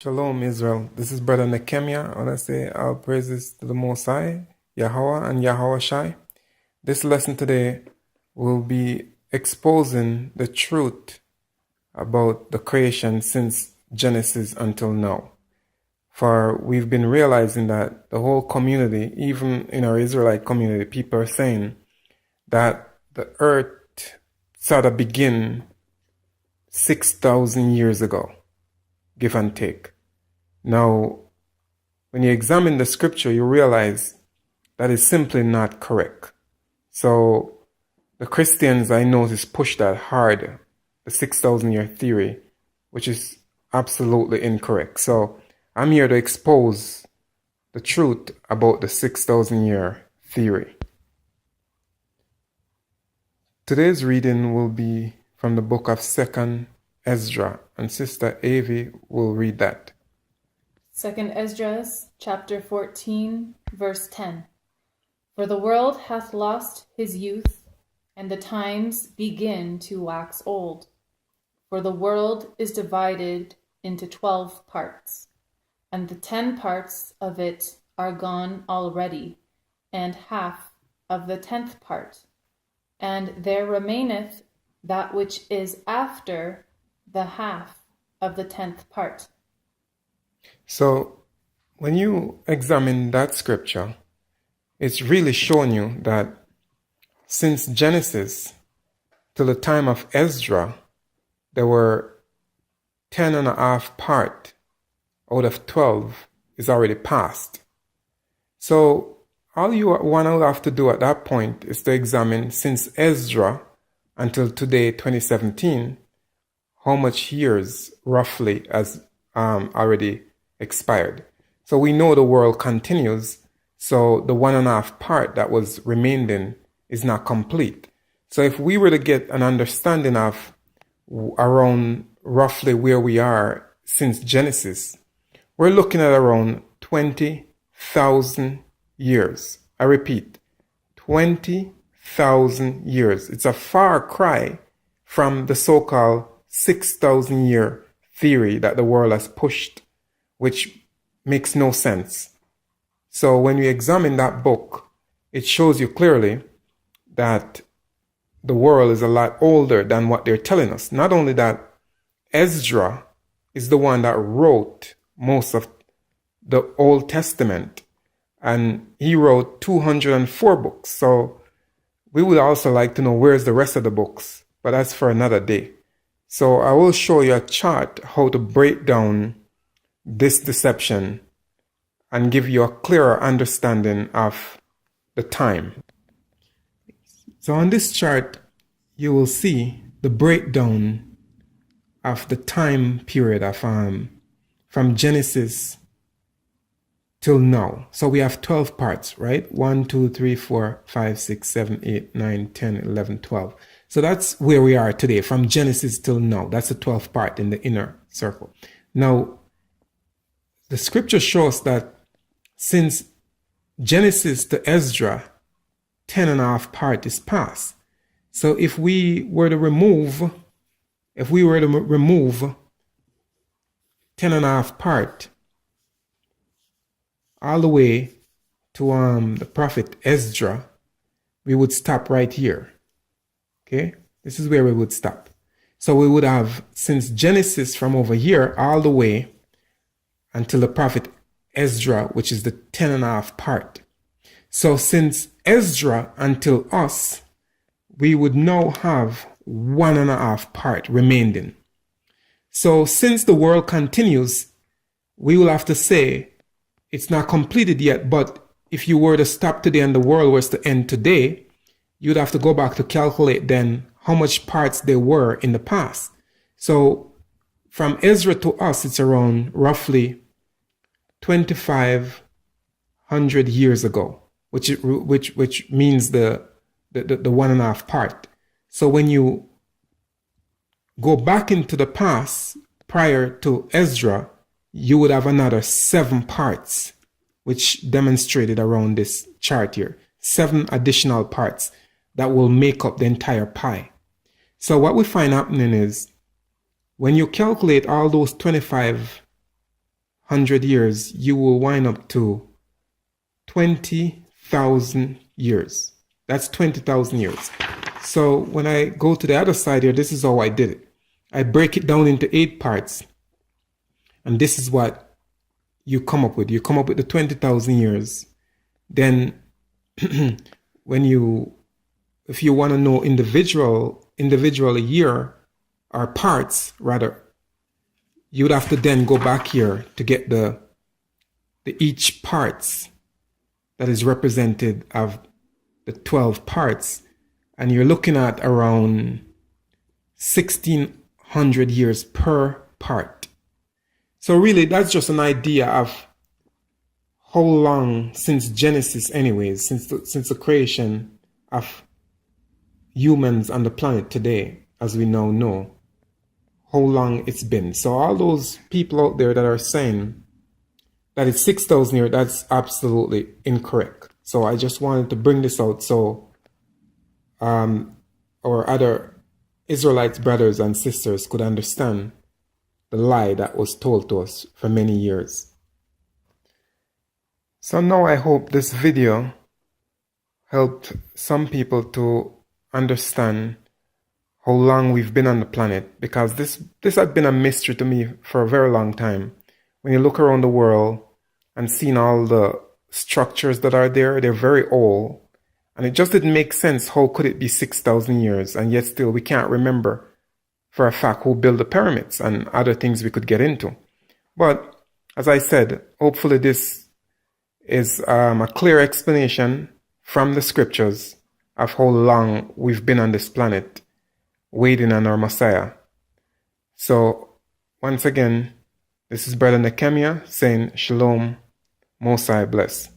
Shalom, Israel. This is Brother Nehemiah. I want to say all praises to the Most High, Yahweh and Yahweh Shai. This lesson today will be exposing the truth about the creation since Genesis until now. For we've been realizing that the whole community, even in our Israelite community, people are saying that the earth sort of began 6,000 years ago, give and take. Now, when you examine the scripture, you realize that is simply not correct. So, the Christians, I notice, push that hard, the 6,000 year theory, which is absolutely incorrect. So, I'm here to expose the truth about the 6,000 year theory. Today's reading will be from the book of 2nd Ezra, and Sister Avi will read that. 2nd Esdras, chapter 14, verse 10. For the world hath lost his youth, and the times begin to wax old. For the world is divided into 12 parts, and the 10 parts of it are gone already, and half of the 10th part. And there remaineth that which is after the half of the 10th part. So, when you examine that scripture, it's really showing you that since Genesis till the time of Ezra, there were 10 and a half part out of 12 is already passed. So, all you want to have to do at that point is to examine since Ezra until today, 2017, how much years roughly has already expired. So we know the world continues, so the 1.5 part that was remaining is not complete. So if we were to get an understanding of around roughly where we are since Genesis, we're looking at around 20,000 years. I repeat, 20,000 years. It's a far cry from the so-called 6,000 year theory that the world has pushed, which makes no sense. So when you examine that book, it shows you clearly that the world is a lot older than what they're telling us. Not only that, Ezra is the one that wrote most of the Old Testament, and he wrote 204 books. So we would also like to know where's the rest of the books, but that's for another day. So I will show you a chart how to break down this deception and give you a clearer understanding of the time. So on this chart, you will see the breakdown of the time period of from Genesis till now. So we have 12 parts, right? 1, 2, 3, 4, 5, 6, 7, 8, 9, 10, 11, 12. So that's where we are today, from Genesis till now. That's the 12th part in the inner circle. Now, the scripture shows that since Genesis to Ezra, 10.5 part is past. So if we were to remove 10.5 part all the way to the prophet Ezra, we would stop right here. Okay, this is where we would stop. So we would have, since Genesis from over here all the way until the prophet Ezra, which is the 10.5 part. So since Ezra until us, we would now have 1.5 part remaining. So since the world continues, we will have to say it's not completed yet, but if you were to stop today and the world was to end today, you'd have to go back to calculate then how much parts there were in the past. So from Ezra to us, it's around roughly 2,500 years ago, which means the 1.5 part. So when you go back into the past prior to Ezra, you would have another 7 parts, which demonstrated around this chart here. 7 additional parts that will make up the entire pie. So what we find happening is when you calculate all those 25 100 years, you will wind up to 20,000 years. That's 20,000 years. So when I go to the other side here, this is how I did it. I break it down into 8 parts. And this is what you come up with. You come up with the 20,000 years. Then if you want to know individual year or parts rather, you would have to then go back here to get the each parts that is represented of the 12 parts, and you're looking at around 1600 years per part. So really that's just an idea of how long since Genesis anyways, since the creation of humans on the planet today, as we now know, how long it's been. So all those people out there that are saying that it's 6,000 years, that's absolutely incorrect. So I just wanted to bring this out so our other Israelites brothers and sisters could understand the lie that was told to us for many years. So now I hope this video helped some people to understand how long we've been on the planet, because this had been a mystery to me for a very long time. When you look around the world and seeing all the structures that are there, they're very old, and it just didn't make sense. How could it be 6,000 years and yet still we can't remember for a fact who built the pyramids and other things we could get into. But as I said, hopefully this is a clear explanation from the scriptures of how long we've been on this planet waiting on our Messiah. So once again, this is Brother Nehemiah saying Shalom, Most High bless.